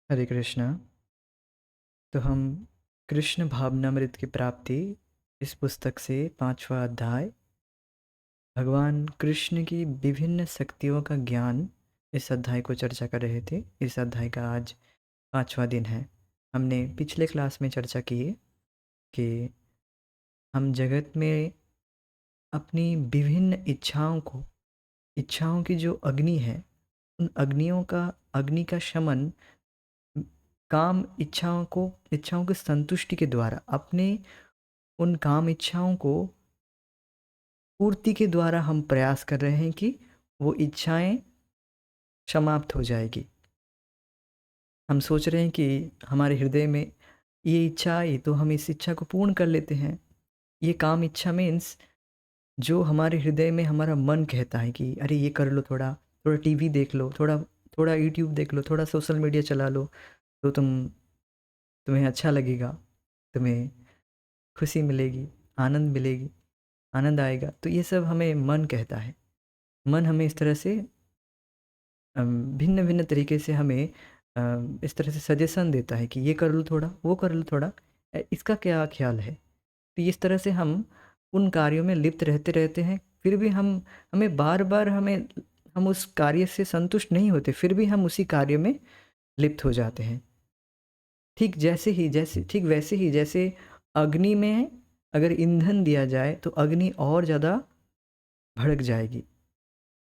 हरे कृष्णा। तो हम कृष्ण भावनामृत की प्राप्ति इस पुस्तक से पांचवा अध्याय भगवान कृष्ण की विभिन्न शक्तियों का ज्ञान इस अध्याय को चर्चा कर रहे थे। इस अध्याय का आज पांचवा दिन है। हमने पिछले क्लास में चर्चा की है कि हम जगत में अपनी विभिन्न इच्छाओं की जो अग्नि है, उन अग्नि का शमन काम इच्छाओं की संतुष्टि के द्वारा अपने उन काम इच्छाओं को पूर्ति के द्वारा हम प्रयास कर रहे हैं कि वो इच्छाएं समाप्त हो जाएगी। हम सोच रहे हैं कि हमारे हृदय में ये इच्छा आई तो हम इस इच्छा को पूर्ण कर लेते हैं। ये काम इच्छा मीन्स जो हमारे हृदय में हमारा मन कहता है कि अरे ये कर लो, थोड़ा थोड़ा टीवी देख लो, थोड़ा थोड़ा यूट्यूब देख लो, थोड़ा सोशल मीडिया चला लो, तो तुम्हें अच्छा लगेगा, तुम्हें खुशी मिलेगी, मिलेगी, आनंद आएगा। तो ये सब हमें मन कहता है। मन हमें इस तरह से भिन्न भिन्न तरीके से हमें इस तरह से सजेशन देता है कि ये कर लो थोड़ा, वो कर लो थोड़ा, इसका क्या ख्याल है। तो इस तरह से हम उन कार्यों में लिप्त रहते रहते हैं। फिर भी हमें बार बार हम उस कार्य से संतुष्ट नहीं होते, फिर भी हम उसी कार्य में लिप्त हो जाते हैं। ठीक वैसे ही जैसे अग्नि में अगर ईंधन दिया जाए तो अग्नि और ज़्यादा भड़क जाएगी।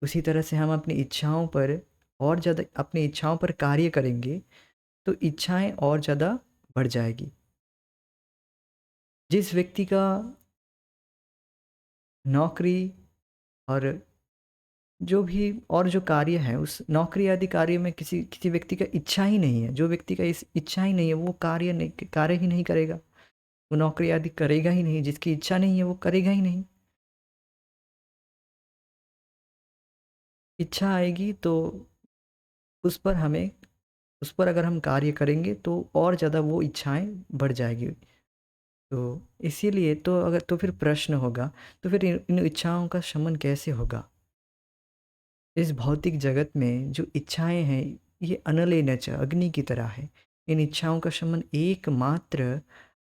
उसी तरह से हम अपनी इच्छाओं पर कार्य करेंगे तो इच्छाएं और ज़्यादा बढ़ जाएगी। जिस व्यक्ति का नौकरी और जो भी और जो कार्य है, उस नौकरी आदि कार्य में किसी किसी व्यक्ति का इच्छा ही नहीं है, जो व्यक्ति का इस इच्छा ही नहीं है, वो कार्य ही नहीं करेगा, वो नौकरी आदि करेगा ही नहीं। जिसकी इच्छा नहीं है वो करेगा ही नहीं। इच्छा आएगी तो उस पर हमें उस पर अगर हम कार्य करेंगे तो और ज़्यादा वो इच्छाएं बढ़ जाएगी। तो इसीलिए तो फिर प्रश्न होगा, तो फिर इन इच्छाओं का शमन कैसे होगा। इस भौतिक जगत में जो इच्छाएं हैं, ये अनलेनच अग्नि की तरह है। इन इच्छाओं का शमन एकमात्र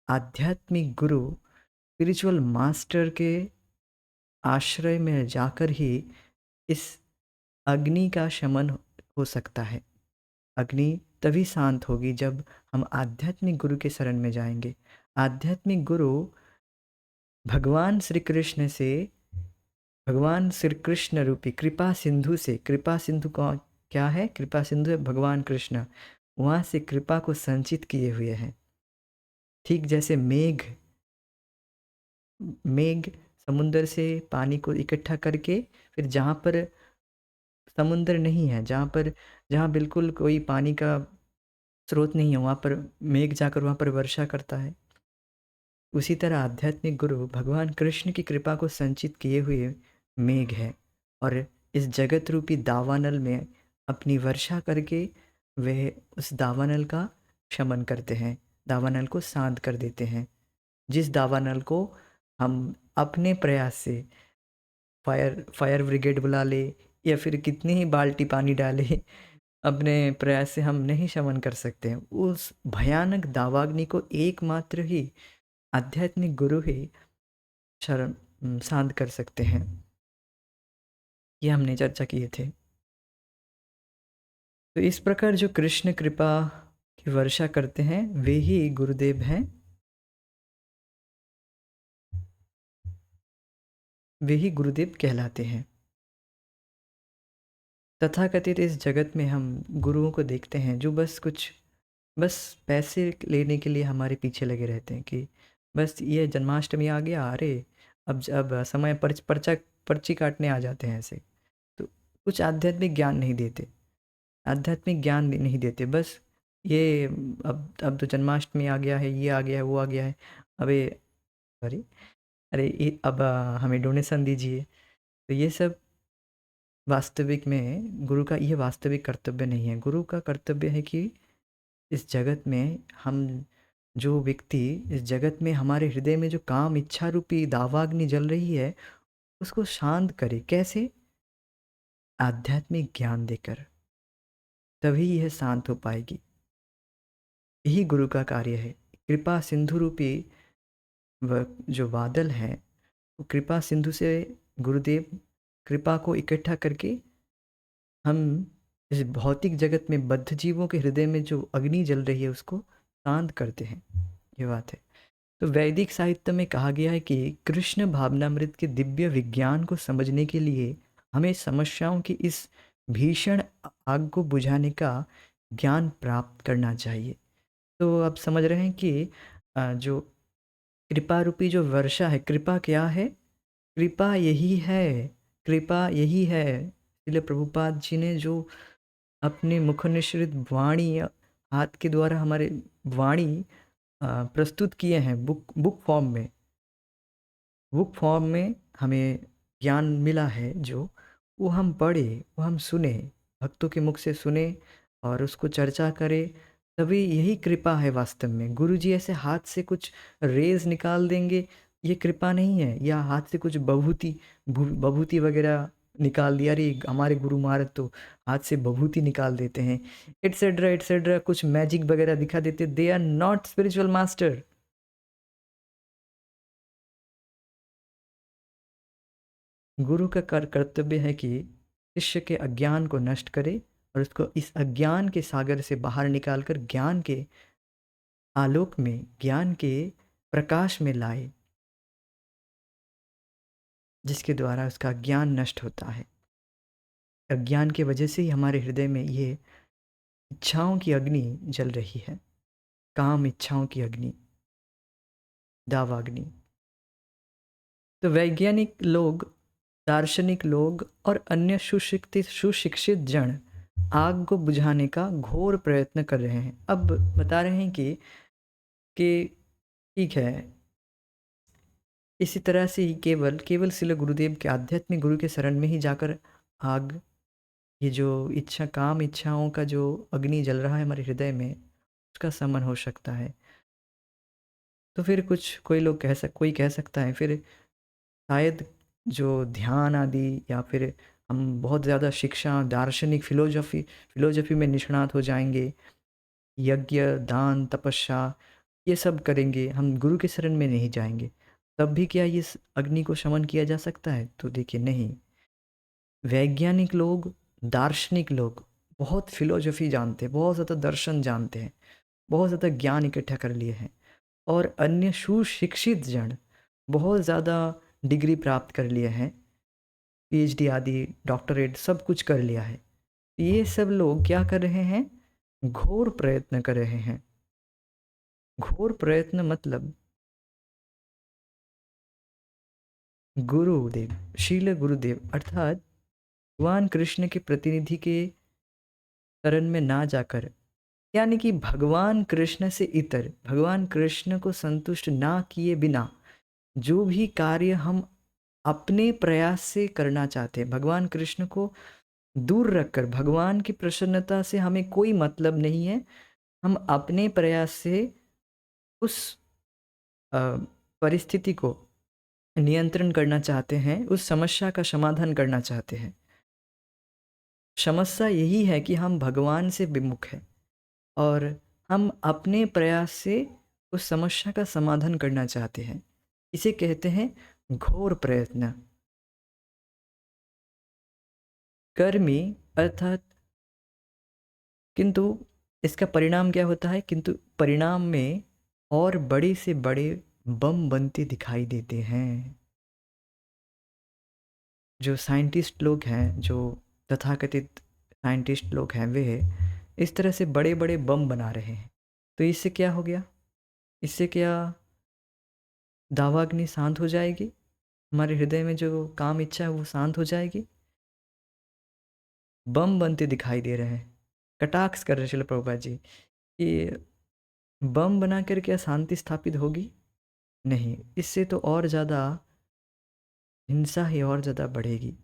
आध्यात्मिक गुरु, स्पिरिचुअल मास्टर के आश्रय में जाकर ही इस अग्नि का शमन हो सकता है। अग्नि तभी शांत होगी जब हम आध्यात्मिक गुरु के शरण में जाएंगे। आध्यात्मिक गुरु भगवान श्री कृष्ण से, भगवान श्री कृष्ण रूपी कृपा सिंधु से, कृपा सिंधु का क्या है, कृपा सिंधु है भगवान कृष्ण, वहाँ से कृपा को संचित किए हुए हैं। ठीक जैसे मेघ मेघ समुंदर से पानी को इकट्ठा करके फिर जहाँ पर समुंदर नहीं है, जहाँ बिल्कुल कोई पानी का स्रोत नहीं है, वहाँ पर मेघ जाकर वहाँ पर वर्षा करता है। उसी तरह आध्यात्मिक गुरु भगवान कृष्ण की कृपा को संचित किए हुए मेघ है, और इस जगत रूपी दावानल में अपनी वर्षा करके वह उस दावानल का शमन करते हैं, दावानल को शांत कर देते हैं। जिस दावानल को हम अपने प्रयास से फायर ब्रिगेड बुला ले या फिर कितनी ही बाल्टी पानी डाले, अपने प्रयास से हम नहीं शमन कर सकते हैं। उस भयानक दावाग्नि को एकमात्र ही आध्यात्मिक गुरु ही शांत कर सकते हैं। ये हमने चर्चा किए थे। तो इस प्रकार जो कृष्ण कृपा की वर्षा करते हैं वे ही गुरुदेव हैं, वे ही गुरुदेव कहलाते हैं। तथाकथित इस जगत में हम गुरुओं को देखते हैं जो बस पैसे लेने के लिए हमारे पीछे लगे रहते हैं कि बस ये जन्माष्टमी आ गया, अरे अब समय पर्ची काटने आ जाते हैं ऐसे। तो कुछ आध्यात्मिक ज्ञान नहीं देते। बस ये अब तो जन्माष्टमी आ गया है, ये आ गया है, वो आ गया है, अबे सॉरी, अरे अब हमें डोनेशन दीजिए। तो ये सब वास्तविक में गुरु का, ये वास्तविक कर्तव्य नहीं है। गुरु का कर्तव्य है कि इस जगत में हम जो व्यक्ति इस जगत में हमारे हृदय में जो काम इच्छा रूपी दावाग्नि जल रही है उसको शांत करे। कैसे? आध्यात्मिक ज्ञान देकर, तभी यह शांत हो पाएगी। यही गुरु का कार्य है। कृपा सिंधु रूपी जो बादल है, वो कृपा सिंधु से गुरुदेव कृपा को इकट्ठा करके हम इस भौतिक जगत में बद्ध जीवों के हृदय में जो अग्नि जल रही है उसको शांत करते हैं। ये बात है। तो वैदिक साहित्य में कहा गया है कि कृष्ण भावनामृत के दिव्य विज्ञान को समझने के लिए हमें समस्याओं की इस भीषण आग को बुझाने का ज्ञान प्राप्त करना चाहिए। तो आप समझ रहे हैं कि जो कृपा रूपी जो वर्षा है, कृपा क्या है? कृपा यही है, कृपा यही है। इसलिए प्रभुपाद जी ने जो अपने मुख निश्रित वाणी हाथ के द्वारा हमारे वाणी प्रस्तुत किए हैं बुक फॉर्म में हमें ज्ञान मिला है, जो वो हम पढ़े, वो हम सुने, भक्तों के मुख से सुने और उसको चर्चा करें, तभी यही कृपा है वास्तव में। गुरु जी ऐसे हाथ से कुछ रेज निकाल देंगे, ये कृपा नहीं है। या हाथ से कुछ बभूति वगैरह निकाल दिया, अरे हमारे गुरु महाराज तो हाथ से बभूति निकाल देते हैं, एटसेट्रा एटसेट्रा, कुछ मैजिक वगैरह दिखा देते। They are not spiritual master. गुरु का कर्तव्य है कि शिष्य के अज्ञान को नष्ट करे और उसको इस अज्ञान के सागर से बाहर निकालकर ज्ञान के आलोक में, ज्ञान के प्रकाश में लाए, जिसके द्वारा उसका ज्ञान नष्ट होता है। अज्ञान की वजह से ही हमारे हृदय में ये इच्छाओं की अग्नि जल रही है, काम इच्छाओं की अग्नि, दावाग्नि। तो वैज्ञानिक लोग, दार्शनिक लोग और अन्य सुशिक्षित जन आग को बुझाने का घोर प्रयत्न कर रहे हैं। अब बता रहे हैं कि ठीक है, इसी तरह से ही केवल केवल शिल गुरुदेव के आध्यात्मिक गुरु के शरण में ही जाकर आग, ये जो काम इच्छाओं का जो अग्नि जल रहा है हमारे हृदय में, उसका शमन हो सकता है। तो फिर कोई कह सकता है फिर शायद जो ध्यान आदि, या फिर हम बहुत ज़्यादा शिक्षा, दार्शनिक फिलोसफी में निष्णात हो जाएंगे, यज्ञ दान तपस्या ये सब करेंगे, हम गुरु के शरण में नहीं जाएंगे, तब भी क्या इस अग्नि को शमन किया जा सकता है? तो देखिए नहीं। वैज्ञानिक लोग, दार्शनिक लोग बहुत फिलोसफी जानते हैं, बहुत ज़्यादा दर्शन जानते हैं, बहुत ज़्यादा ज्ञान इकट्ठा कर लिए हैं, और अन्य सुशिक्षित जन बहुत ज़्यादा डिग्री प्राप्त कर लिए हैं, पीएचडी आदि, डॉक्टरेट सब कुछ कर लिया है। ये सब लोग क्या कर रहे हैं? घोर प्रयत्न कर रहे हैं। घोर प्रयत्न मतलब गुरुदेव, शील गुरुदेव अर्थात भगवान कृष्ण के प्रतिनिधि के शरण में ना जाकर, यानी कि भगवान कृष्ण से इतर, भगवान कृष्ण को संतुष्ट ना किए बिना जो भी कार्य हम अपने प्रयास से करना चाहते हैं, भगवान कृष्ण को दूर रखकर, भगवान की प्रसन्नता से हमें कोई मतलब नहीं है, हम अपने प्रयास से उस अ, परिस्थिति को नियंत्रण करना चाहते हैं, उस समस्या का समाधान करना चाहते हैं। समस्या यही है कि हम भगवान से विमुख हैं और हम अपने प्रयास से उस समस्या का समाधान करना चाहते हैं। इसे कहते हैं घोर प्रयत्न। कर्मी अर्थात, किंतु इसका परिणाम क्या होता है? किंतु परिणाम में और बड़े से बड़े बम बनते दिखाई देते हैं। जो साइंटिस्ट लोग हैं, जो तथाकथित साइंटिस्ट लोग हैं, वे इस तरह से बड़े बड़े बम बना रहे हैं। तो इससे क्या हो गया? इससे क्या दावाग्नि शांत हो जाएगी? हमारे हृदय में जो काम इच्छा है वो शांत हो जाएगी? बम बनते दिखाई दे रहे हैं। कटाक्ष कर रहे शिल प्रभुपाद जी कि बम बनाकर क्या शांति स्थापित होगी? नहीं, इससे तो और ज़्यादा हिंसा ही और ज़्यादा बढ़ेगी।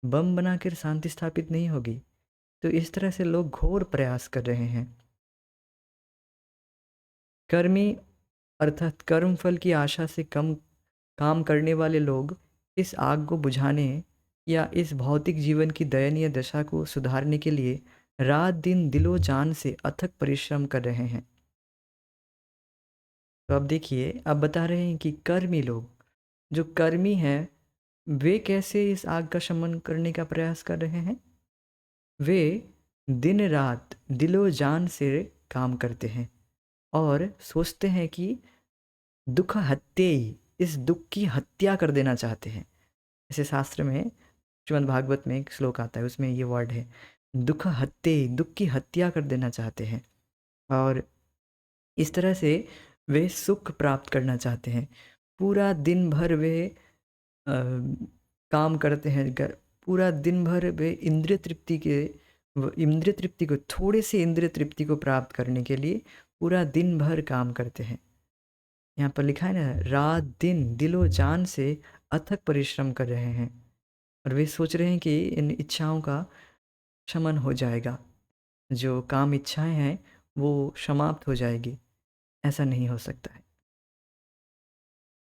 बम बनाकर शांति स्थापित नहीं होगी। तो इस तरह से लोग घोर प्रयास कर रहे हैं। कर्मी अर्थात कर्मफल की आशा से कम काम करने वाले लोग इस आग को बुझाने या इस भौतिक जीवन की दयनीय दशा को सुधारने के लिए रात दिन दिलो जान से अथक परिश्रम कर रहे हैं। तो अब देखिए, अब बता रहे हैं कि कर्मी लोग, जो कर्मी हैं, वे कैसे इस आग का शमन करने का प्रयास कर रहे हैं। वे दिन रात दिलो जान से काम करते हैं और सोचते हैं कि दुख हत्येई, इस दुख की हत्या कर देना चाहते हैं। ऐसे शास्त्र में श्रीमद् भागवत में एक श्लोक आता है, उसमें ये वर्ड है, दुख हत्ये, दुख की हत्या कर देना चाहते हैं। और इस तरह से वे सुख प्राप्त करना चाहते हैं। पूरा दिन भर वे काम करते हैं, पूरा दिन भर वे इंद्रिय तृप्ति को, थोड़े से इंद्रिय तृप्ति को प्राप्त करने के लिए पूरा दिन भर काम करते हैं। यहाँ पर लिखा है ना, रात दिन दिलो जान से अथक परिश्रम कर रहे हैं और वे सोच रहे हैं कि इन इच्छाओं का शमन हो जाएगा, जो काम इच्छाएं हैं वो समाप्त हो जाएगी। ऐसा नहीं हो सकता है,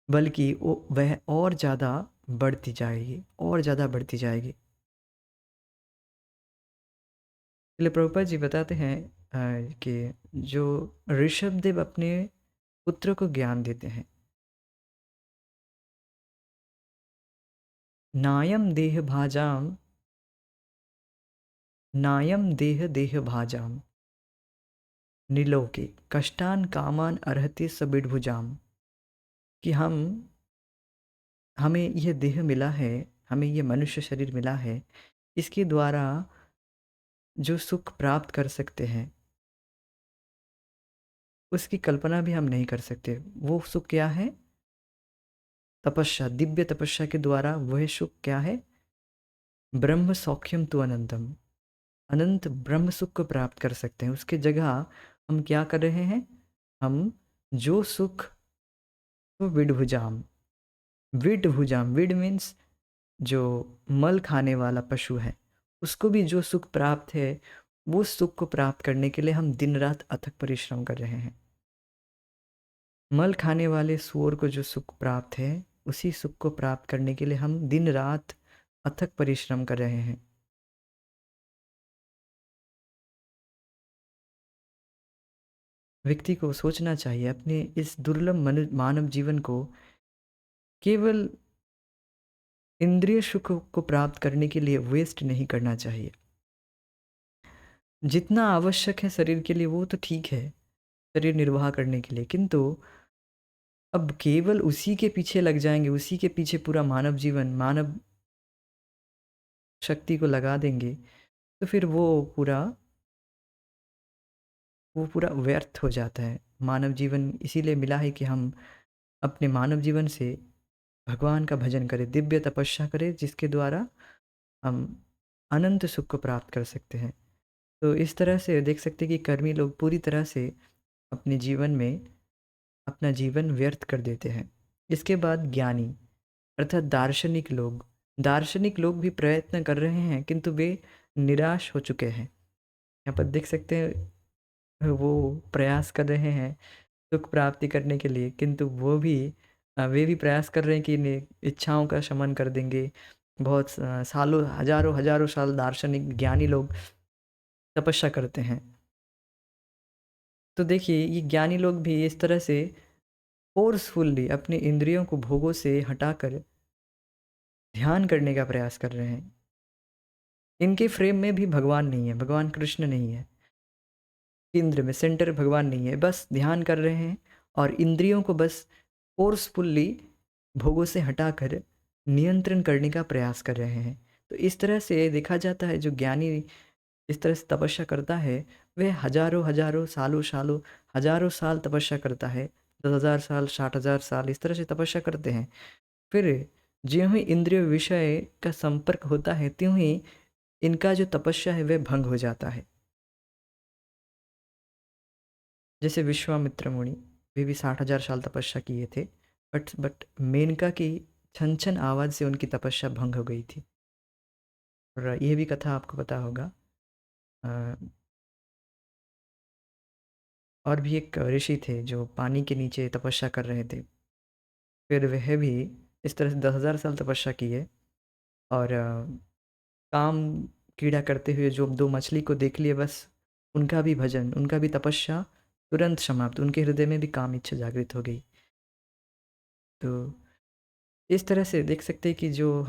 बल्कि वह और ज़्यादा बढ़ती जाएगी, और ज़्यादा बढ़ती जाएगी। इसलिए प्रभुपाद जी बताते हैं कि जो ऋषभदेव अपने पुत्र को ज्ञान देते हैं, नायम देह भाजाम, नायम देह देह भाजाम निलोके कष्टान कामान अर्हति सबिडभुजाम, कि हमें यह देह मिला है, हमें यह मनुष्य शरीर मिला है, इसके द्वारा जो सुख प्राप्त कर सकते हैं उसकी कल्पना भी हम नहीं कर सकते। वो सुख क्या है? तपस्या, दिव्य तपस्या के द्वारा वह सुख क्या है? ब्रह्म सौख्यम तो अनंतम, अनंत ब्रह्म सुख को प्राप्त कर सकते हैं। उसके जगह हम क्या कर रहे हैं? हम जो सुख, तो विडभुजाम, विडभुजाम, विड मीन्स जो मल खाने वाला पशु है, उसको भी जो सुख प्राप्त है, वो सुख को प्राप्त करने के लिए हम दिन रात अथक परिश्रम कर रहे हैं। मल खाने वाले सूअर को जो सुख प्राप्त है, उसी सुख को प्राप्त करने के लिए हम दिन रात अथक परिश्रम कर रहे हैं। व्यक्ति को सोचना चाहिए अपने इस दुर्लभ मानव जीवन को केवल इंद्रिय सुख को प्राप्त करने के लिए वेस्ट नहीं करना चाहिए। जितना आवश्यक है शरीर के लिए वो तो ठीक है, शरीर निर्वाह करने के लिए, किंतु अब केवल उसी के पीछे लग जाएंगे, उसी के पीछे पूरा मानव जीवन, मानव शक्ति को लगा देंगे, तो फिर वो पूरा व्यर्थ हो जाता है। मानव जीवन इसीलिए मिला है कि हम अपने मानव जीवन से भगवान का भजन करें, दिव्य तपस्या करें, जिसके द्वारा हम अनंत सुख को प्राप्त कर सकते हैं। तो इस तरह से देख सकते हैं कि कर्मी लोग पूरी तरह से अपने जीवन में अपना जीवन व्यर्थ कर देते हैं। इसके बाद ज्ञानी अर्थात दार्शनिक लोग भी प्रयत्न कर रहे हैं, किंतु वे निराश हो चुके हैं। यहाँ पर देख सकते हैं वो प्रयास कर रहे हैं सुख प्राप्ति करने के लिए, किंतु वे भी प्रयास कर रहे हैं कि इन इच्छाओं का शमन कर देंगे। बहुत सालों, हजारों हजारों साल दार्शनिक ज्ञानी लोग तपस्या करते हैं। तो देखिए, ये ज्ञानी लोग भी इस तरह से फोर्सफुल्ली अपने इंद्रियों को भोगों से हटाकर ध्यान करने का प्रयास कर रहे हैं। इनके फ्रेम में भी भगवान नहीं है, भगवान कृष्ण नहीं है, केंद्र में सेंटर भगवान नहीं है, बस ध्यान कर रहे हैं और इंद्रियों को बस फोर्सफुल्ली भोगों से हटाकर नियंत्रण करने का प्रयास कर रहे हैं। तो इस तरह से देखा जाता है जो ज्ञानी इस तरह से तपस्या करता है, वह हजारों हजारों सालों सालों हजारों साल तपस्या करता है, 10,000 साल, 60,000 साल इस तरह से तपस्या करते हैं। फिर ज्यों ही इंद्रिय विषय का संपर्क होता है, त्यों ही इनका जो तपस्या है वह भंग हो जाता है। जैसे विश्वामित्र मुनि, वे भी 60,000 साल तपस्या किए थे, बट मेनका की छन छन आवाज़ से उनकी तपस्या भंग हो गई थी। और यह भी कथा आपको पता होगा। अ, और भी एक ऋषि थे जो पानी के नीचे तपस्या कर रहे थे, फिर वह भी इस तरह से 10,000 साल तपस्या की है और काम कीड़ा करते हुए जो 2 मछली को देख लिए, बस उनका भी भजन, उनका भी तपस्या तुरंत समाप्त, उनके हृदय में भी काम इच्छा जागृत हो गई। तो इस तरह से देख सकते हैं कि जो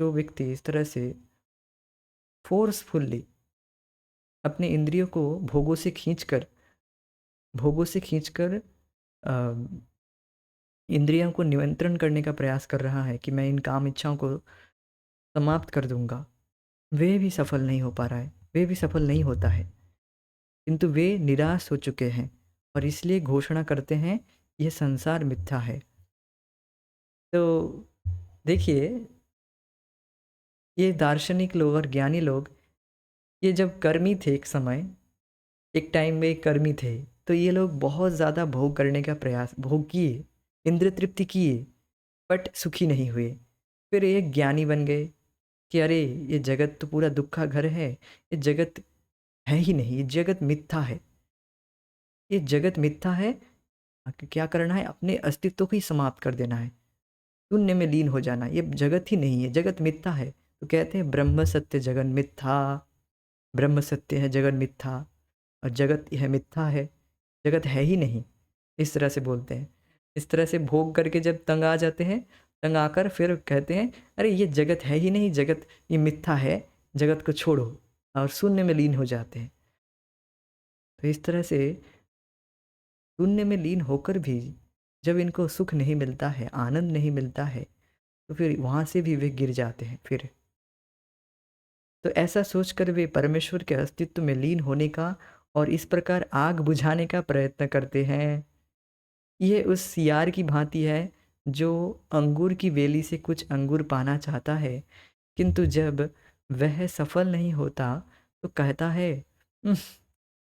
व्यक्ति इस तरह से फ़ोर्सफुली अपने इंद्रियों को भोगों से खींचकर अ, इंद्रियों को नियंत्रण करने का प्रयास कर रहा है कि मैं इन काम इच्छाओं को समाप्त कर दूँगा, वे भी सफल नहीं हो पा रहा है, वे भी सफल नहीं होता है। किंतु वे निराश हो चुके हैं और इसलिए घोषणा करते हैं, यह संसार मिथ्या है। तो देखिए, ये दार्शनिक लोग और ज्ञानी लोग, ये जब कर्मी थे एक टाइम में कर्मी थे, तो ये लोग बहुत ज़्यादा भोग किए, इंद्रिय तृप्ति किए, बट सुखी नहीं हुए। फिर ये ज्ञानी बन गए कि अरे! ये जगत तो पूरा दुःख का घर है, ये जगत है ही नहीं, ये जगत मिथ्या है। ये जगत मिथ्या है, क्या करना है? अपने अस्तित्व को ही समाप्त कर देना है, शून्य में लीन हो जाना है, ये जगत ही नहीं है, जगत मिथ्या है। तो कहते हैं ब्रह्म सत्य जगन मिथ्या, ब्रह्म सत्य है जगन मिथ्या, और जगत यह मिथ्या है, जगत है ही नहीं, इस तरह से बोलते हैं। इस तरह से भोग करके जब तंग आ जाते हैं, तंग आकर फिर कहते हैं, अरे ये जगत है ही नहीं, जगत ये मिथ्या है, जगत को छोड़ो, और शून्य में लीन हो जाते हैं। तो इस तरह से शून्य में लीन होकर भी जब इनको सुख नहीं मिलता है, आनंद नहीं मिलता है, तो फिर वहाँ से भी वे गिर जाते हैं फिर। तो ऐसा सोचकर वे परमेश्वर के अस्तित्व में लीन होने का और इस प्रकार आग बुझाने का प्रयत्न करते हैं। ये उस सियार की भांति है जो अंगूर की बेली से कुछ अंगूर पाना चाहता है, किंतु जब वह सफल नहीं होता तो कहता है, "उम्म,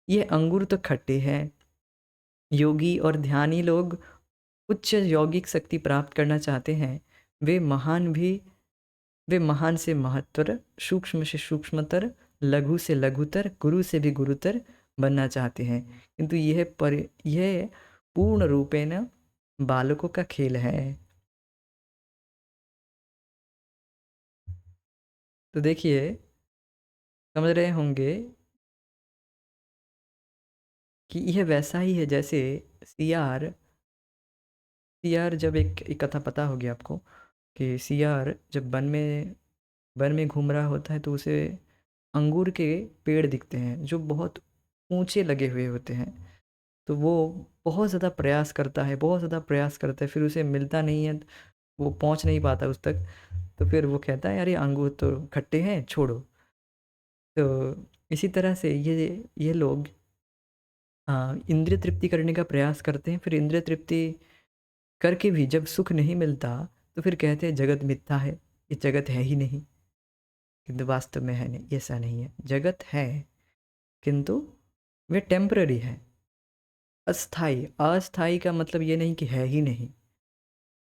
ये अंगूर तो खट्टे हैं।" योगी और ध्यानी लोग उच्च यौगिक शक्ति प्राप्त करना चाहते हैं। वे महान भी वे महान से महत्तर, सूक्ष्म से सूक्ष्मतर, लघु से लघुतर, गुरु से भी गुरुतर बनना चाहते हैं। किंतु यह पूर्ण रूपेण बालकों का खेल है। तो देखिए, समझ रहे होंगे कि यह वैसा ही है जैसे सियार सियार जब एक कथा पता होगी आपको कि सियार जब वन में घूम रहा होता है, तो उसे अंगूर के पेड़ दिखते हैं जो बहुत ऊंचे लगे हुए होते हैं। तो वो बहुत ज़्यादा प्रयास करता है, फिर उसे मिलता नहीं है, वो पहुंच नहीं पाता उस तक। तो फिर वो कहता है, अरे अंगूर तो खट्टे हैं, छोड़ो। तो इसी तरह से ये लोग इंद्रिय तृप्ति करने का प्रयास करते हैं, फिर इंद्रिय तृप्ति करके भी जब सुख नहीं मिलता, तो फिर कहते हैं जगत मिथ्या है, ये जगत है ही नहीं। किंतु वास्तव में है नहीं, ऐसा नहीं है, जगत है, किंतु वे टेम्पररी है, अस्थाई। अस्थाई का मतलब ये नहीं कि है ही नहीं,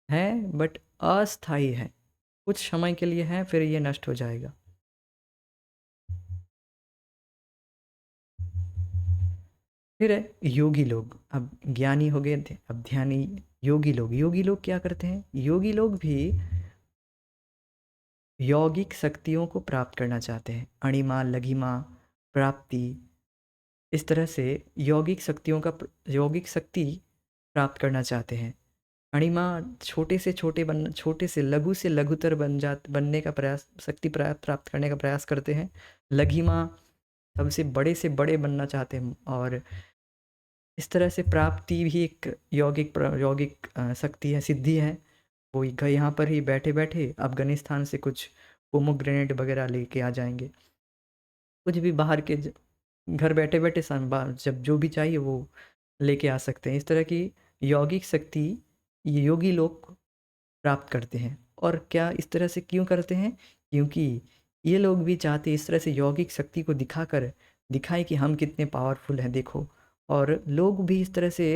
है, बट अस्थाई है, कुछ समय के लिए है, फिर ये नष्ट हो जाएगा। फिर है योगी लोग, अब ज्ञानी हो गए थे, अब ध्यानी। योगी लोग क्या करते हैं? योगी लोग भी यौगिक शक्तियों को प्राप्त करना चाहते हैं, अणिमा लघिमा प्राप्ति। इस तरह से यौगिक शक्ति प्राप्त करना चाहते हैं। अणिमा छोटे से लघु से लघुतर बनने का प्रयास, शक्ति प्राप्त करने का प्रयास करते हैं। लघिमा सबसे बड़े से बड़े बनना चाहते हैं, और इस तरह से प्राप्ति भी एक यौगिक शक्ति है, सिद्धि है। वो यहाँ पर ही बैठे बैठे अफगानिस्तान से कुछ पोमोग्रेनेट वगैरह लेके आ जाएंगे, कुछ भी बाहर के घर बैठे बैठे जब जो भी चाहिए वो लेके आ सकते हैं। इस तरह की यौगिक शक्ति ये योगी लोग प्राप्त करते हैं। और क्या इस तरह से क्यों करते हैं? क्योंकि ये लोग भी चाहते इस तरह से यौगिक शक्ति को दिखाएं कि हम कितने पावरफुल हैं, देखो। और लोग भी इस तरह से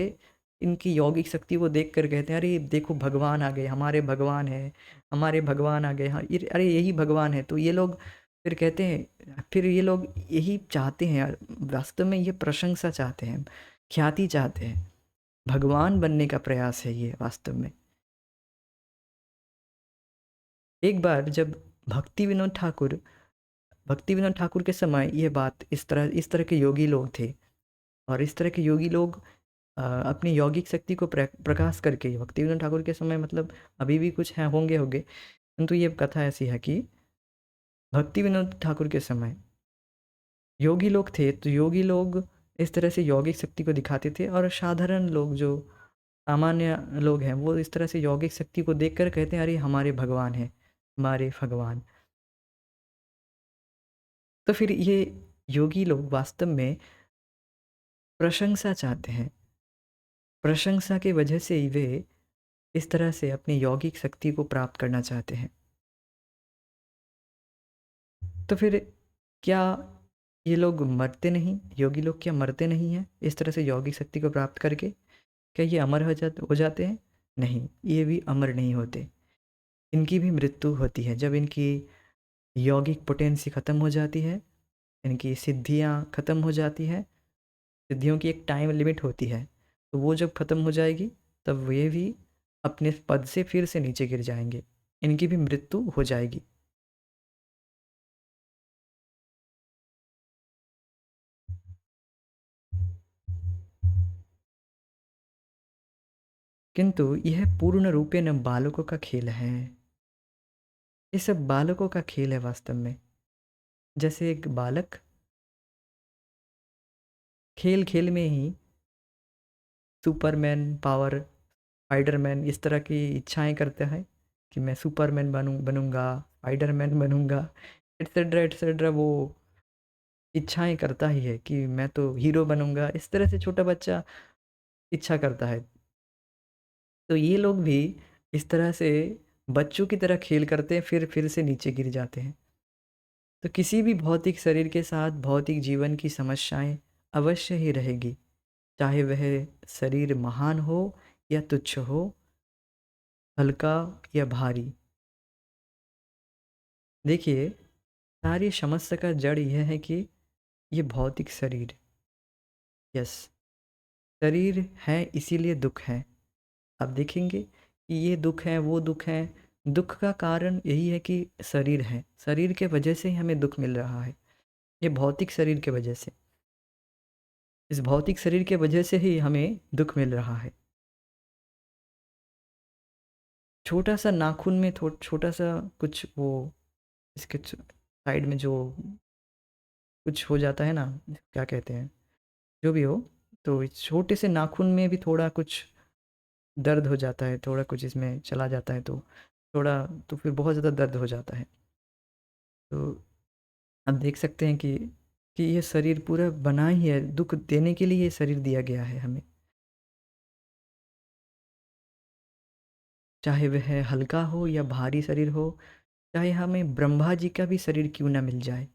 इनकी यौगिक शक्ति को देख कर कहते हैं, अरे देखो भगवान आ गए, हमारे भगवान आ गए, हाँ अरे यही भगवान है। तो ये लोग फिर कहते हैं, फिर ये लोग यही चाहते हैं, वास्तव में ये प्रशंसा चाहते हैं, ख्याति चाहते हैं, भगवान बनने का प्रयास है ये वास्तव में। एक बार जब भक्ति विनोद ठाकुर भक्तिविनोद ठाकुर के समय ये बात इस तरह के योगी लोग थे, और इस तरह के योगी लोग अपनी यौगिक शक्ति को प्रकाश करके, भक्तिविनोद ठाकुर के समय मतलब अभी भी कुछ हैं, होंगे, किंतु ये कथा ऐसी है कि भक्तिविनोद ठाकुर के समय योगी लोग थे, तो योगी लोग इस तरह से यौगिक शक्ति को दिखाते थे, और साधारण लोग जो सामान्य लोग हैं वो इस तरह से यौगिक शक्ति को देखकर कहते हैं, अरे हमारे भगवान हैं, हमारे भगवान। तो फिर ये योगी लोग वास्तव में प्रशंसा चाहते हैं, प्रशंसा की वजह से ही वे इस तरह से अपनी यौगिक शक्ति को प्राप्त करना चाहते हैं। तो फिर क्या ये लोग मरते नहीं, योगी लोग क्या मरते नहीं हैं इस तरह से यौगिक शक्ति को प्राप्त करके? क्या ये अमर हो जाते हैं? नहीं, ये भी अमर नहीं होते। इनकी भी मृत्यु होती है। जब इनकी यौगिक पोटेंसी ख़त्म हो जाती है, इनकी सिद्धियाँ ख़त्म हो जाती हैं, सिद्धियों की एक टाइम लिमिट होती है, तो वो जब ख़त्म हो जाएगी तब वे भी अपने पद से फिर से नीचे गिर जाएँगे। इनकी भी मृत्यु हो जाएगी। किंतु यह पूर्ण रूपेण बालकों का खेल है। ये सब बालकों का खेल है वास्तव में। जैसे एक बालक खेल-खेल में ही सुपरमैन पावर, स्पाइडरमैन इस तरह की इच्छाएँ करता है कि मैं सुपरमैन बनूँगा, स्पाइडरमैन बनूँगा, एटसेट्रा, एटसेट्रा, वो इच्छाएँ करता ही है कि मैं तो हीरो बनूँगा। इस तरह से छोटा बच्चा इच्छा करता है। तो ये लोग भी इस तरह से बच्चों की तरह खेल करते हैं, फिर से नीचे गिर जाते हैं। तो किसी भी भौतिक शरीर के साथ भौतिक जीवन की समस्याएँ अवश्य ही रहेगी, चाहे वह शरीर महान हो या तुच्छ हो, हल्का या भारी। देखिए, सारी समस्या का जड़ यह है कि ये भौतिक शरीर, यस, शरीर है इसीलिए दुःख है। आप देखेंगे कि ये दुःख है, वो दुःख है, दुःख का कारण यही है कि शरीर है। शरीर के वजह से ही हमें दुःख मिल रहा है, ये भौतिक शरीर के वजह से। इस भौतिक शरीर के वजह से ही हमें दुःख मिल रहा है। छोटा-सा नाखून में छोटा-सा कुछ वो इसके साइड में जो कुछ हो जाता है ना, क्या कहते हैं? जो भी हो, तो इस छोटे से नाखून में भी थोड़ा कुछ दर्द हो जाता है, थोड़ा कुछ इसमें चला जाता है, तो थोड़ा, तो फिर बहुत ज़्यादा दर्द हो जाता है। तो आप देख सकते हैं कि ये शरीर पूरा बना ही है, दुःख देने के लिए ये शरीर दिया गया है हमें। चाहे वह हल्का हो या भारी शरीर हो, चाहे हमें ब्रह्मा जी का भी शरीर क्यों ना मिल जाए,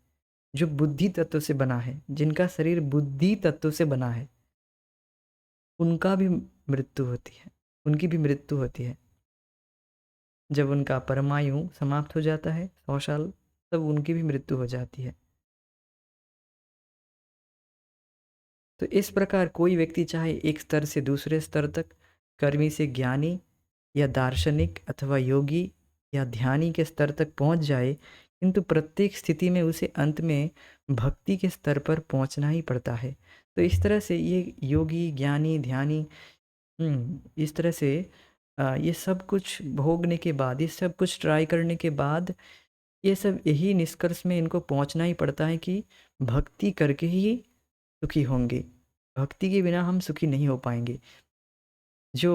जो बुद्धि तत्व से बना है, जिनका शरीर बुद्धि तत्व से बना है, उनका भी मृत्यु होती है, उनकी भी मृत्यु होती है। जब उनका परमायु समाप्त हो जाता है 100 साल, तब उनकी भी मृत्यु हो जाती है। तो इस प्रकार कोई व्यक्ति चाहे एक स्तर से दूसरे स्तर तक, कर्मी से ज्ञानी या दार्शनिक अथवा योगी या ध्यानी के स्तर तक पहुंच जाए, किंतु प्रत्येक स्थिति में उसे अंत में भक्ति के स्तर पर पहुंचना ही पड़ता है। तो इस तरह से ये योगी, ज्ञानी, ध्यानी, इस तरह से ये सब कुछ भोगने के बाद, ये सब कुछ ट्राई करने के बाद, ये सब यही निष्कर्ष में इनको पहुंचना ही पड़ता है कि भक्ति करके ही सुखी होंगे। भक्ति के बिना हम सुखी नहीं हो पाएँगे। जो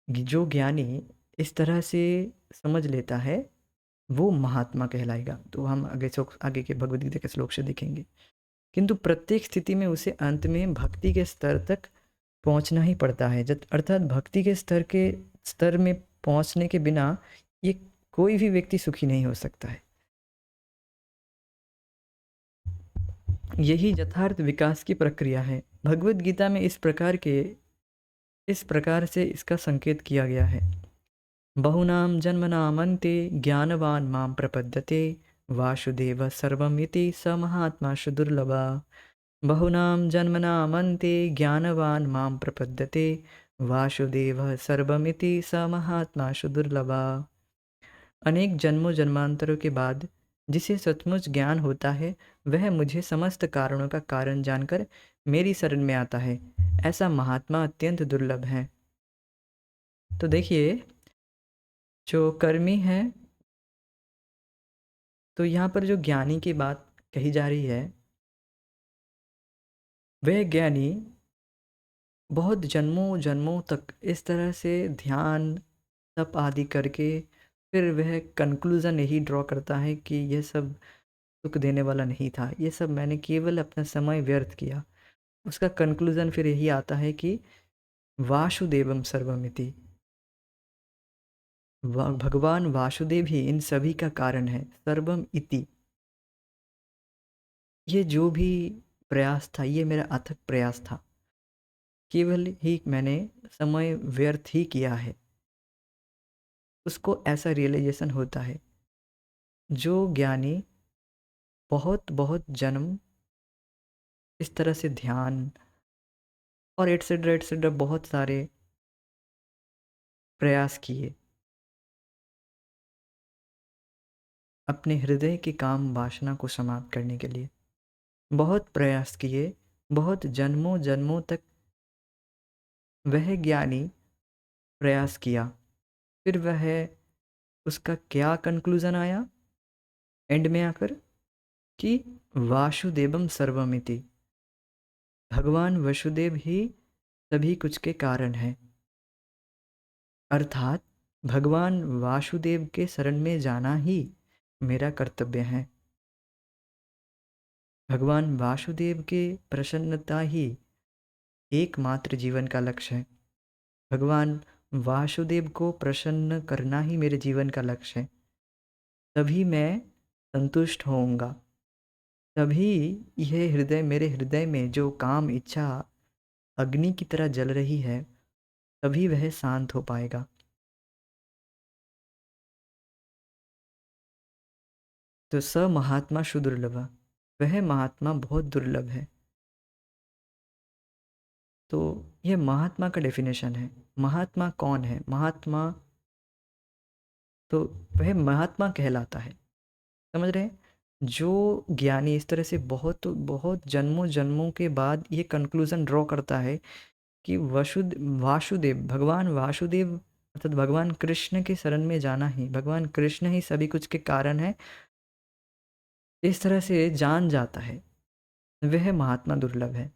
जो ज्ञानी इस तरह से समझ लेता है, वो महात्मा कहलाएगा। तो हम आगे के भगवद गीता के श्लोक से देखेंगे। किंतु प्रत्येक स्थिति में उसे अंत में भक्ति के स्तर तक पहुंचना ही पड़ता है। जब अर्थात भक्ति के स्तर में पहुंचने के बिना ये कोई भी व्यक्ति सुखी नहीं हो सकता है। यही यथार्थ विकास की प्रक्रिया है। भगवद गीता में इस प्रकार से इसका संकेत किया गया है। बहुनाम जन्मनामन्ते ज्ञानवान मां प्रपद्यते वासुदेव सर्वमिति स महात्मा सुदुर्लभा। बहुनाम जन्मनामन्ते ज्ञानवान मां प्रपद्यते वासुदेव सर्वमिति स महात्मा सुदुर्लभा। अनेक जन्मों जन्मांतरों के बाद जिसे सचमुच ज्ञान होता है, वह मुझे समस्त कारणों का कारण जानकर मेरी शरण में आता है। ऐसा महात्मा अत्यंत दुर्लभ है। तो देखिए, जो कर्मी है, तो यहाँ पर जो ज्ञानी की बात कही जा रही है, वह ज्ञानी बहुत जन्मों जन्मों तक इस तरह से ध्यान तप आदि करके फिर वह कंक्लूज़न यही ड्रॉ करता है कि ये सब सुख देने वाला नहीं था, ये सब मैंने केवल अपना समय व्यर्थ किया। उसका कंक्लूज़न फिर यही आता है कि वासुदेवम सर्वमिति, भगवान वासुदेव ही इन सभी का कारण है। सर्वम इति, ये जो भी प्रयास था, ये मेरा अथक प्रयास था, केवल ही मैंने समय व्यर्थ ही किया है। उसको ऐसा रियलाइजेशन होता है। जो ज्ञानी बहुत बहुत जन्म इस तरह से ध्यान और एटसेट्रा बहुत सारे प्रयास किए, अपने हृदय की काम वासना को समाप्त करने के लिए बहुत प्रयास किए, बहुत जन्मों जन्मों तक वह ज्ञानी प्रयास किया। फिर वह उसका क्या कंक्लूजन आया एंड में आकर कि वासुदेवम सर्वमिति, भगवान वसुदेव ही सभी कुछ के कारण हैं। अर्थात भगवान वासुदेव के शरण में जाना ही मेरा कर्तव्य है। भगवान वासुदेव के प्रसन्नता ही एकमात्र जीवन का लक्ष्य है। भगवान वासुदेव को प्रसन्न करना ही मेरे जीवन का लक्ष्य है। तभी मैं संतुष्ट होऊंगा, तभी यह हृदय, मेरे हृदय में जो काम इच्छा अग्नि की तरह जल रही है, तभी वह शांत हो पाएगा। तो स महात्मा सुदुर्लभ, वह महात्मा बहुत दुर्लभ है। तो यह महात्मा का डेफिनेशन है। महात्मा कौन है? महात्मा, तो वह महात्मा कहलाता है, समझ रहे हैं? जो ज्ञानी इस तरह से बहुत बहुत जन्मों जन्मों के बाद ये कंक्लूजन ड्रॉ करता है कि वासुदेव, भगवान वासुदेव अर्थात भगवान कृष्ण के शरण में जाना ही, भगवान कृष्ण ही सभी कुछ के कारण है, इस तरह से जान जाता है, वह महात्मा दुर्लभ है।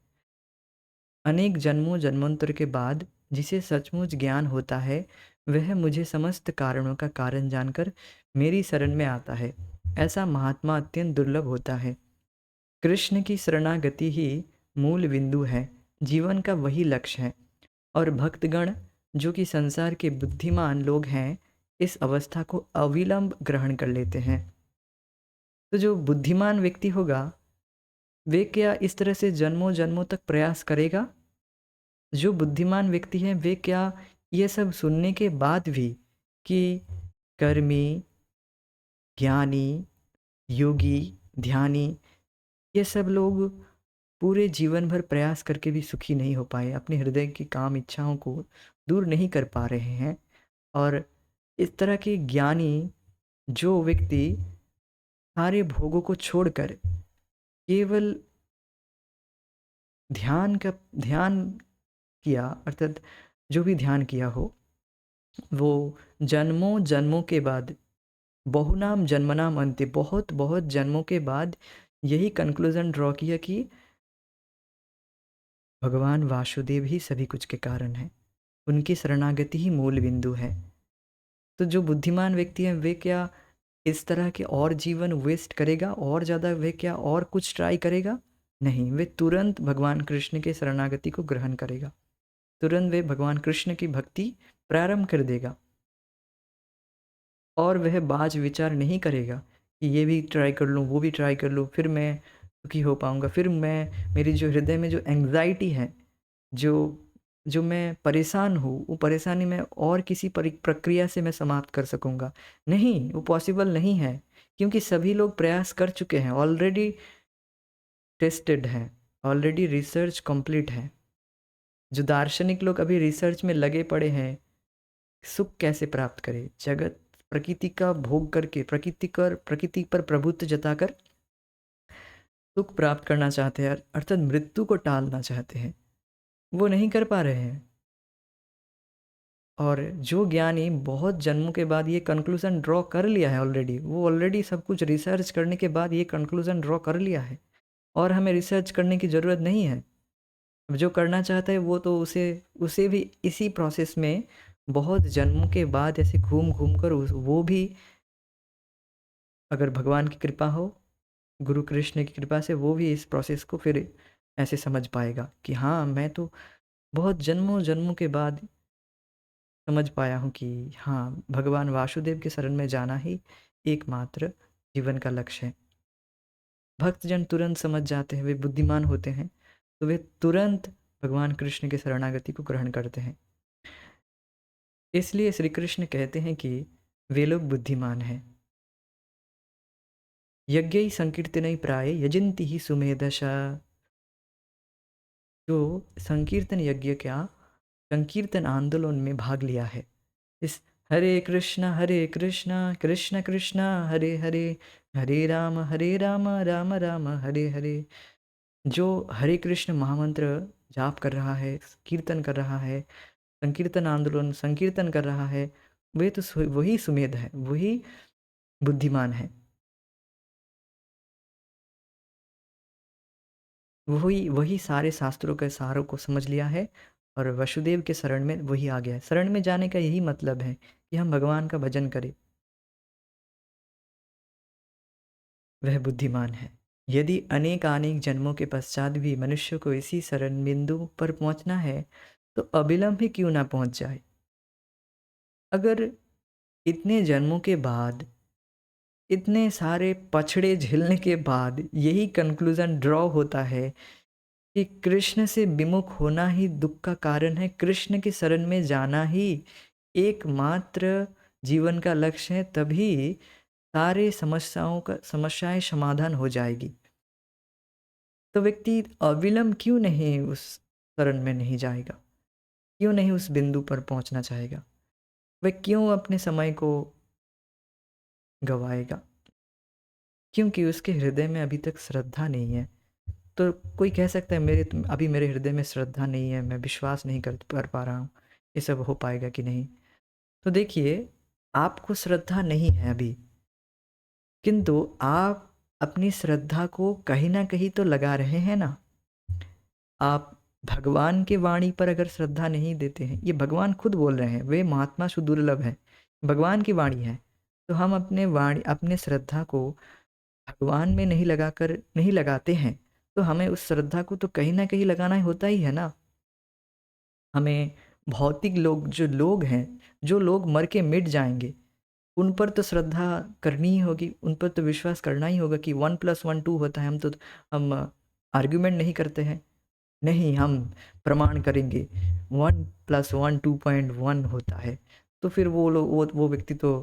अनेक जन्मों जन्मांतर के बाद जिसे सचमुच ज्ञान होता है, वह मुझे समस्त कारणों का कारण जानकर मेरी शरण में आता है। ऐसा महात्मा अत्यंत दुर्लभ होता है। कृष्ण की शरणागति ही मूल बिंदु है, जीवन का वही लक्ष्य है। और भक्तगण जो कि संसार के बुद्धिमान लोग हैं, इस अवस्था को अविलंब ग्रहण कर लेते हैं। तो जो बुद्धिमान व्यक्ति होगा, वे क्या इस तरह से जन्मों जन्मों तक प्रयास करेगा? जो बुद्धिमान व्यक्ति हैं, वे क्या ये सब सुनने के बाद भी कि कर्मी, ज्ञानी, योगी, ध्यानी, ये सब लोग पूरे जीवन भर प्रयास करके भी सुखी नहीं हो पाए, अपने हृदय की काम इच्छाओं को दूर नहीं कर पा रहे हैं? और इस तरह के ज्ञानी जो व्यक्ति सारे भोगों को छोड़कर केवल ध्यान किया, अर्थात जो भी ध्यान किया हो, वो जन्मों जन्मों के बाद, बहुनाम जन्मनाम अंते, बहुत बहुत जन्मों के बाद यही कंक्लूजन ड्रॉ किया कि भगवान वासुदेव ही सभी कुछ के कारण हैं, उनकी शरणागति ही मूल बिंदु है। तो जो बुद्धिमान व्यक्ति हैं, वे क्या इस तरह के और जीवन वेस्ट करेगा, और ज़्यादा वे क्या और कुछ ट्राई करेगा? नहीं, वे तुरंत भगवान कृष्ण के शरणागति को ग्रहण करेगा, तुरंत वे भगवान कृष्ण की भक्ति प्रारंभ कर देगा। और वह बाज विचार नहीं करेगा कि ये भी ट्राई कर लूँ, वो भी ट्राई कर लूँ, फिर मैं सुखी हो पाऊँगा, फिर मैं, मेरी जो हृदय में जो एंग्जाइटी है, जो जो मैं परेशान हूँ, वो परेशानी मैं और किसी प्रक्रिया से मैं समाप्त कर सकूँगा। नहीं, वो पॉसिबल नहीं है, क्योंकि सभी लोग प्रयास कर चुके हैं, ऑलरेडी टेस्टेड है, ऑलरेडी रिसर्च कंप्लीट है। जो दार्शनिक लोग अभी रिसर्च में लगे पड़े हैं, सुख कैसे प्राप्त करें, जगत प्रकृति का भोग करके, प्रकृति पर प्रभुत्व जताकर सुख प्राप्त करना चाहते हैं, अर्थात मृत्यु को टालना चाहते हैं, वो नहीं कर पा रहे हैं। और जो ज्ञानी बहुत जन्मों के बाद ये कंक्लूज़न ड्रॉ कर लिया है ऑलरेडी, वो ऑलरेडी सब कुछ रिसर्च करने के बाद ये कंक्लूज़न ड्रॉ कर लिया है, और हमें रिसर्च करने की ज़रूरत नहीं है। अब जो करना चाहता है वो तो उसे उसे भी इसी प्रोसेस में बहुत जन्मों के बाद ऐसे घूम घूम कर वो भी, अगर भगवान की कृपा हो, गुरु कृष्ण की कृपा से, वो भी इस प्रोसेस को फिर ऐसे समझ पाएगा कि हाँ, मैं तो बहुत जन्मों जन्मों के बाद समझ पाया हूँ कि हाँ, भगवान वासुदेव के शरण में जाना ही एकमात्र जीवन का लक्ष्य है। भक्तजन तुरंत समझ जाते हैं, वे बुद्धिमान होते हैं, तो वे तुरंत भगवान कृष्ण के शरणागति को ग्रहण करते हैं। इसलिए श्री कृष्ण कहते हैं कि वे लोग बुद्धिमान हैं। यज्ञै संकीर्तनै प्राय यजन्ति ही सुमेधसा। जो संकीर्तन यज्ञ का संकीर्तन आंदोलन में भाग लिया है, इस हरे कृष्णा कृष्ण कृष्णा हरे हरे, हरे राम राम राम हरे हरे, जो हरे कृष्ण महामंत्र जाप कर रहा है, कीर्तन कर रहा है, संकीर्तन आंदोलन संकीर्तन कर रहा है, वे तो वही सुमेध है, वही बुद्धिमान है, वही वही सारे शास्त्रों के सारों को समझ लिया है, और वसुदेव के शरण में वही आ गया है। शरण में जाने का यही मतलब है कि हम भगवान का भजन करें, वह बुद्धिमान है। यदि अनेक अनेक जन्मों के पश्चात भी मनुष्य को इसी शरण बिंदु पर पहुंचना है, तो अविलंब ही क्यों ना पहुंच जाए। अगर इतने जन्मों के बाद, इतने सारे पछड़े झेलने के बाद यही कंक्लूजन ड्रॉ होता है कि कृष्ण से विमुख होना ही दुख का कारण है, कृष्ण की शरण में जाना ही एकमात्र जीवन का लक्ष्य है, तभी सारे समस्याएं समाधान हो जाएगी, तो व्यक्ति अविलंब क्यों नहीं उस शरण में नहीं जाएगा, क्यों नहीं उस बिंदु पर पहुंचना चाहेगा, वह क्यों अपने समय को गवाएगा, क्योंकि उसके हृदय में अभी तक श्रद्धा नहीं है। तो कोई कह सकता है अभी मेरे हृदय में श्रद्धा नहीं है, मैं विश्वास नहीं कर पा रहा हूँ, ये सब हो पाएगा कि नहीं। तो देखिए, आपको श्रद्धा नहीं है अभी, किंतु आप अपनी श्रद्धा को कहीं ना कहीं तो लगा रहे हैं ना। आप भगवान के वाणी पर अगर श्रद्धा नहीं देते हैं, ये भगवान खुद बोल रहे हैं, वे महात्मा सुदुर्लभ है, भगवान की वाणी है, तो हम अपने श्रद्धा को भगवान में नहीं लगाते हैं, तो हमें उस श्रद्धा को तो कहीं ना कहीं लगाना ही होता ही है ना। हमें भौतिक लोग, जो लोग मर के मिट जाएंगे, उन पर तो श्रद्धा करनी ही होगी, उन पर तो विश्वास करना ही होगा कि 1+1 2 होता है। हम आर्ग्यूमेंट नहीं करते हैं, नहीं, हम प्रमाण करेंगे 1+1 2.1 होता है। तो फिर वो लोग वो व्यक्ति तो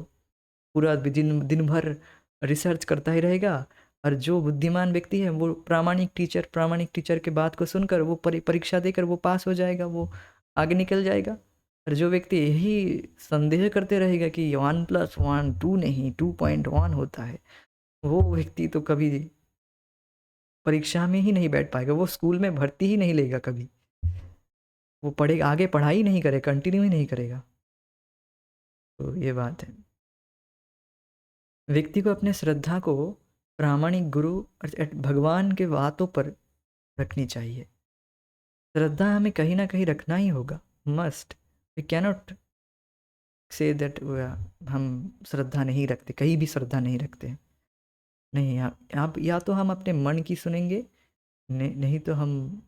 पूरा दिन भर रिसर्च करता ही रहेगा, और जो बुद्धिमान व्यक्ति है वो प्रामाणिक टीचर के बात को सुनकर वो परीक्षा देकर वो पास हो जाएगा, वो आगे निकल जाएगा। और जो व्यक्ति यही संदेह करते रहेगा कि 1+1 2 नहीं 2.1 होता है, वो व्यक्ति तो कभी परीक्षा में ही नहीं बैठ पाएगा, वो स्कूल में भर्ती ही नहीं लेगा कभी, वो पढ़ेगा, आगे पढ़ाई नहीं करेगा, कंटिन्यू ही नहीं करेगा। तो ये बात है, व्यक्ति को अपने श्रद्धा को प्रामाणिक गुरु और भगवान के बातों पर रखनी चाहिए। श्रद्धा हमें कहीं ना कहीं रखना ही होगा, must. We cannot say that हम श्रद्धा नहीं रखते, कहीं भी श्रद्धा नहीं रखते हैं। नहीं, आप या तो हम अपने मन की सुनेंगे, नहीं तो हम,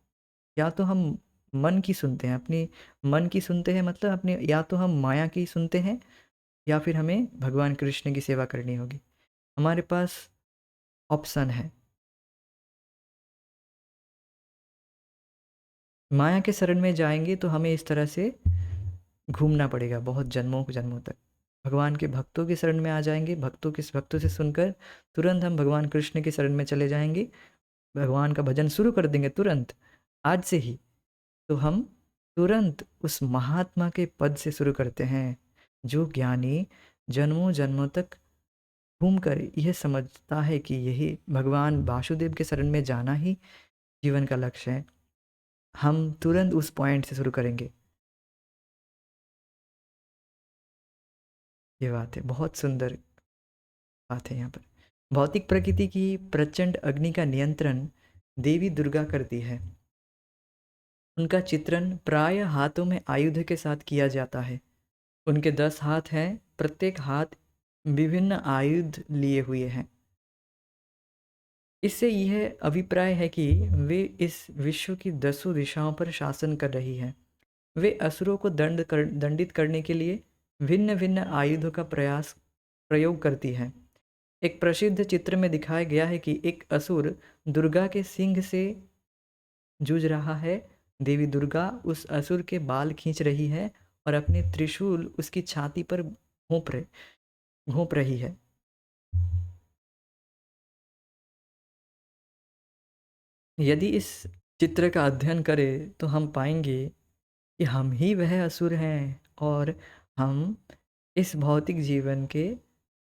या तो हम मन की सुनते हैं, अपनी मन की सुनते हैं, मतलब अपने, या तो हम माया की सुनते हैं, या फिर हमें भगवान कृष्ण की सेवा करनी होगी। हमारे पास ऑप्शन है। माया के शरण में जाएंगे तो हमें इस तरह से घूमना पड़ेगा बहुत जन्मों जन्मों तक। भगवान के भक्तों के शरण में आ जाएंगे, भक्तों से सुनकर तुरंत हम भगवान कृष्ण के शरण में चले जाएंगे, भगवान का भजन शुरू कर देंगे तुरंत, आज से ही। तो हम तुरंत उस महात्मा के पद से शुरू करते हैं, जो ज्ञानी जन्मों जन्मों तक घूमकर यह समझता है कि यही भगवान वासुदेव के शरण में जाना ही जीवन का लक्ष्य है। हम तुरंत उस पॉइंट से शुरू करेंगे। ये बात है, बहुत सुंदर बात है यहाँ पर। भौतिक प्रकृति की प्रचंड अग्नि का नियंत्रण देवी दुर्गा करती है। उनका चित्रण प्राय हाथों में आयुध के साथ किया जाता है। उनके 10 हाथ हैं, प्रत्येक हाथ विभिन्न आयुध लिए हुए हैं। इससे यह अभिप्राय है कि वे इस विश्व की 10 दिशाओं पर शासन कर रही हैं। वे असुरों को दंडित करने के लिए भिन्न भिन्न आयुधों का प्रयोग करती हैं। एक प्रसिद्ध चित्र में दिखाया गया है कि एक असुर दुर्गा के सिंह से जूझ रहा है। देवी दुर्गा उस असुर के बाल खींच रही है और अपने त्रिशूल उसकी छाती पर घोंप रही है। यदि इस चित्र का अध्ययन करें तो हम पाएंगे कि हम ही वह असुर हैं और हम इस भौतिक जीवन के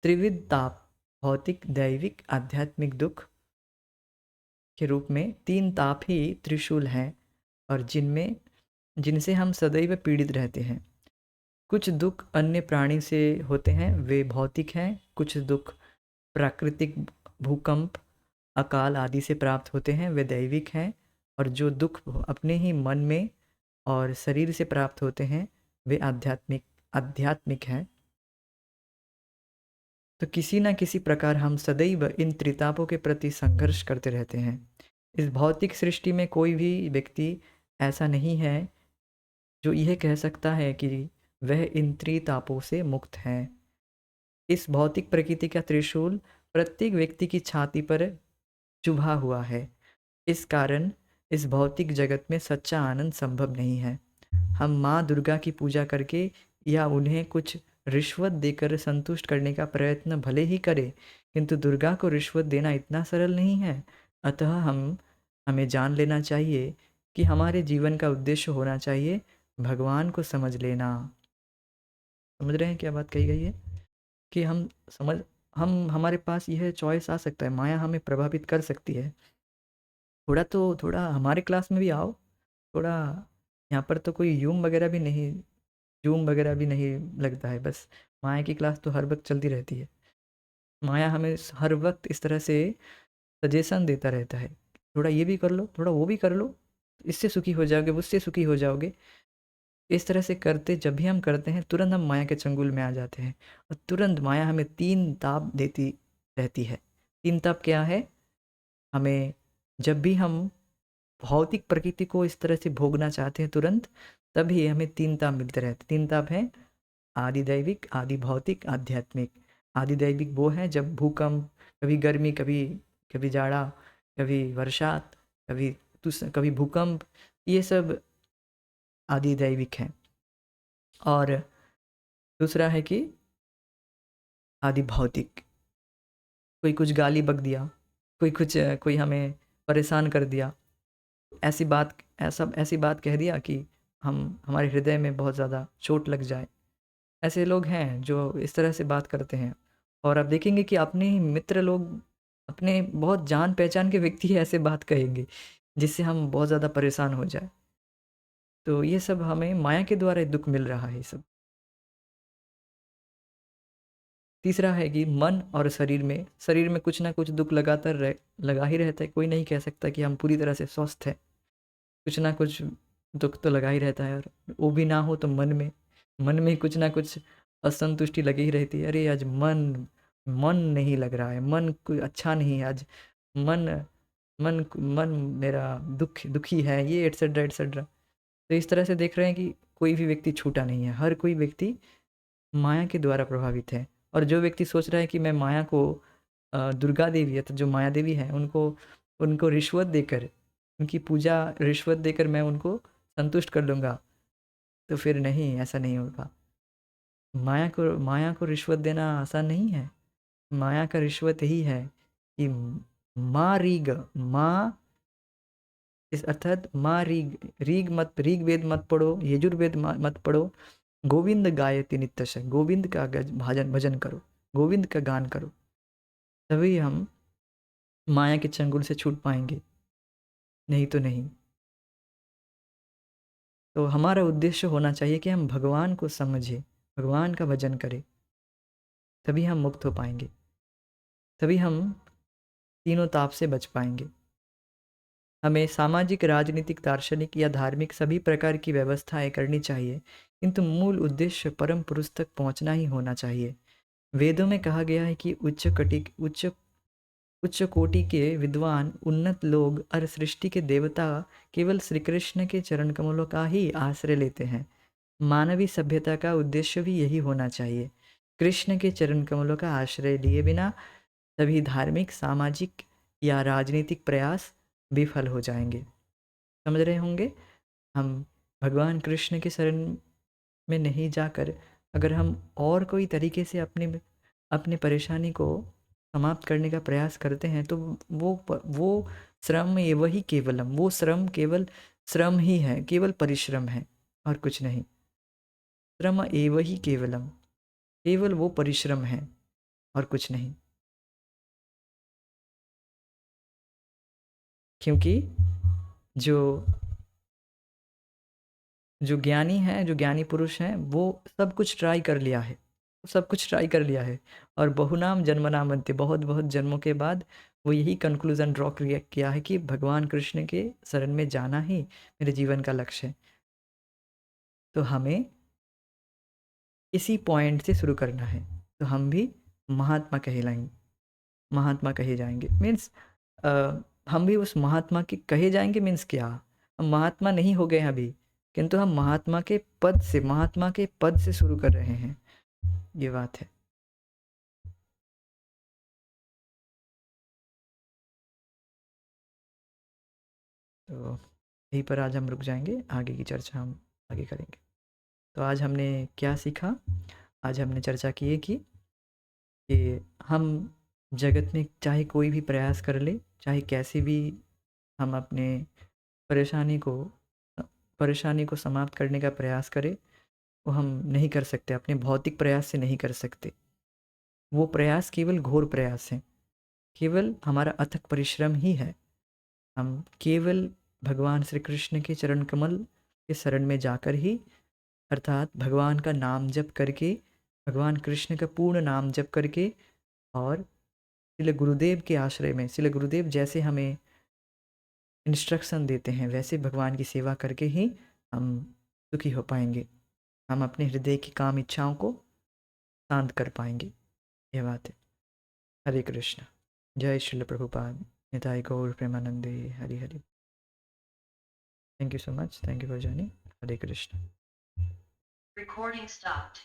त्रिविध ताप, भौतिक, दैविक, आध्यात्मिक दुख के रूप में 3 ताप ही त्रिशूल हैं और जिनसे हम सदैव पीड़ित रहते हैं। कुछ दुख अन्य प्राणी से होते हैं, वे भौतिक हैं। कुछ दुख प्राकृतिक, भूकंप, अकाल आदि से प्राप्त होते हैं, वे दैविक हैं। और जो दुख अपने ही मन में और शरीर से प्राप्त होते हैं, वे आध्यात्मिक हैं। तो किसी न किसी प्रकार हम सदैव इन त्रितापों के प्रति संघर्ष करते रहते हैं। इस भौतिक सृष्टि में कोई भी व्यक्ति ऐसा नहीं है जो यह कह सकता है कि वह इन त्रितापों से मुक्त है। इस भौतिक प्रकृति का त्रिशूल प्रत्येक व्यक्ति की छाती पर चुभा हुआ है। इस कारण इस भौतिक जगत में सच्चा आनंद संभव नहीं है। हम माँ दुर्गा की पूजा करके या उन्हें कुछ रिश्वत देकर संतुष्ट करने का प्रयत्न भले ही करें, किंतु दुर्गा को रिश्वत देना इतना सरल नहीं है। अतः हमें जान लेना चाहिए कि हमारे जीवन का उद्देश्य होना चाहिए भगवान को समझ लेना। समझ रहे हैं क्या बात कही गई है? कि हमारे पास यह चॉइस आ सकता है, माया हमें प्रभावित कर सकती है। थोड़ा हमारे क्लास में भी आओ। थोड़ा यहाँ पर तो कोई जूम वगैरह भी नहीं लगता है। बस माया की क्लास तो हर वक्त चलती रहती है। माया हमें हर वक्त इस तरह से सजेशन देता रहता है, थोड़ा ये भी कर लो, थोड़ा वो भी कर लो, इससे सुखी हो जाओगे, उससे सुखी हो जाओगे। इस तरह से करते जब भी हम करते हैं, तुरंत हम माया के चंगुल में आ जाते हैं और तुरंत माया हमें 3 ताप देती रहती है। 3 ताप क्या है? हमें जब भी हम भौतिक प्रकृति को इस तरह से भोगना चाहते हैं तुरंत, तभी हमें 3 ताप मिलते रहते हैं। 3 ताप हैं आदि दैविक, आदि भौतिक, आध्यात्मिक। आदि दैविक वो है जब भूकंप, कभी गर्मी, कभी कभी जाड़ा, कभी वर्षात, कभी भूकंप, ये सब आदि दैविक हैं। और दूसरा है कि आदि भौतिक, कोई कुछ गाली बक दिया, कोई हमें परेशान कर दिया, ऐसी बात कह दिया कि हमारे हृदय में बहुत ज़्यादा चोट लग जाए। ऐसे लोग हैं जो इस तरह से बात करते हैं। और आप देखेंगे कि अपने ही मित्र लोग, अपने बहुत जान पहचान के व्यक्ति ऐसे बात कहेंगे जिससे हम बहुत ज़्यादा परेशान हो जाए। तो ये सब हमें माया के द्वारा दुख मिल रहा है ये सब। तीसरा है कि मन और शरीर में कुछ ना कुछ दुख लगा ही रहता है। कोई नहीं कह सकता कि हम पूरी तरह से स्वस्थ हैं। कुछ ना कुछ दुख तो लगा ही रहता है। और वो भी ना हो तो मन में कुछ ना कुछ असंतुष्टि लगी ही रहती है। अरे आज मन मन नहीं लग रहा है, मन कोई अच्छा नहीं है आज, मन मन मन मेरा दुखी है, ये एटसेट्रा एटसेट्रा। तो इस तरह से देख रहे हैं कि कोई भी व्यक्ति छूटा नहीं है, हर कोई व्यक्ति माया के द्वारा प्रभावित है। और जो व्यक्ति सोच रहा है कि मैं माया को दुर्गा देवी है, तो जो माया देवी है उनको उनको रिश्वत देकर, उनकी पूजा रिश्वत देकर मैं उनको संतुष्ट कर लूँगा, तो फिर नहीं, ऐसा नहीं होगा। माया को रिश्वत देना आसान नहीं है। माया का रिश्वत यही है कि माँ इस अर्थात माँ रीग रीग मत ऋग्वेद मत पढ़ो, यजुर्वेद मत पढ़ो, गोविंद गायति नित्यश, गोविंद का भजन भजन करो, गोविंद का गान करो, तभी हम माया के चंगुल से छूट पाएंगे, नहीं तो नहीं। तो हमारा उद्देश्य होना चाहिए कि हम भगवान को समझें, भगवान का भजन करें, तभी हम मुक्त हो पाएंगे, तभी हम तीनों ताप से बच पाएंगे। हमें सामाजिक, राजनीतिक, दार्शनिक या धार्मिक सभी प्रकार की व्यवस्थाएं करनी चाहिए, किंतु मूल उद्देश्य परम पुरुष तक पहुंचना ही होना चाहिए। वेदों में कहा गया है कि उच्च कोटि के विद्वान, उन्नत लोग और सृष्टि के देवता केवल श्री कृष्ण के चरण कमलों का ही आश्रय लेते हैं। मानवीय सभ्यता का उद्देश्य भी यही होना चाहिए। कृष्ण के चरण कमलों का आश्रय लिए बिना सभी धार्मिक, सामाजिक या राजनीतिक प्रयास विफल हो जाएंगे। समझ रहे होंगे? हम भगवान कृष्ण के शरण में नहीं जाकर अगर हम और कोई तरीके से अपनी परेशानी को समाप्त करने का प्रयास करते हैं, तो वो श्रम एव ही केवलम, वो श्रम केवल श्रम ही है, केवल परिश्रम है और कुछ नहीं। श्रम एव ही केवलम, केवल वो परिश्रम है और कुछ नहीं। क्योंकि जो जो ज्ञानी है, जो ज्ञानी पुरुष हैं, वो सब कुछ ट्राई कर लिया है, सब कुछ ट्राई कर लिया है, और बहुनाम जन्मनाम अंत्य, बहुत बहुत जन्मों के बाद वो यही कंक्लूजन ड्रॉ किया है कि भगवान कृष्ण के शरण में जाना ही मेरे जीवन का लक्ष्य है। तो हमें इसी पॉइंट से शुरू करना है, तो हम भी महात्मा कहलाएंगे, महात्मा कहे जाएंगे। मीन्स हम भी उस महात्मा के कहे जाएंगे। मीन्स क्या, हम महात्मा नहीं हो गए अभी, किंतु हम महात्मा के पद से, महात्मा के पद से शुरू कर रहे हैं, ये बात है। तो यहीं पर आज हम रुक जाएंगे, आगे की चर्चा हम आगे करेंगे। तो आज हमने क्या सीखा? आज हमने चर्चा की है कि हम जगत में चाहे कोई भी प्रयास कर ले, चाहे कैसे भी हम अपने परेशानी को परेशानी को समाप्त करने का प्रयास करें, वो हम नहीं कर सकते, अपने भौतिक प्रयास से नहीं कर सकते। वो प्रयास केवल घोर प्रयास है, केवल हमारा अथक परिश्रम ही है। हम केवल भगवान श्री कृष्ण के चरण कमल के शरण में जाकर ही, अर्थात भगवान का नाम जप करके, भगवान कृष्ण का पूर्ण नाम जप करके, और श्रील गुरुदेव के आश्रय में, श्रील गुरुदेव जैसे हमें इंस्ट्रक्शन देते हैं वैसे भगवान की सेवा करके ही हम सुखी हो पाएंगे, हम अपने हृदय की काम इच्छाओं को शांत कर पाएंगे। यह बात है। हरे कृष्ण। जय श्रील प्रभुपाद। निताई गौर प्रेमानंदे। Hari Hari. Thank you so much, thank you for joining. Hare Krishna. Recording stopped.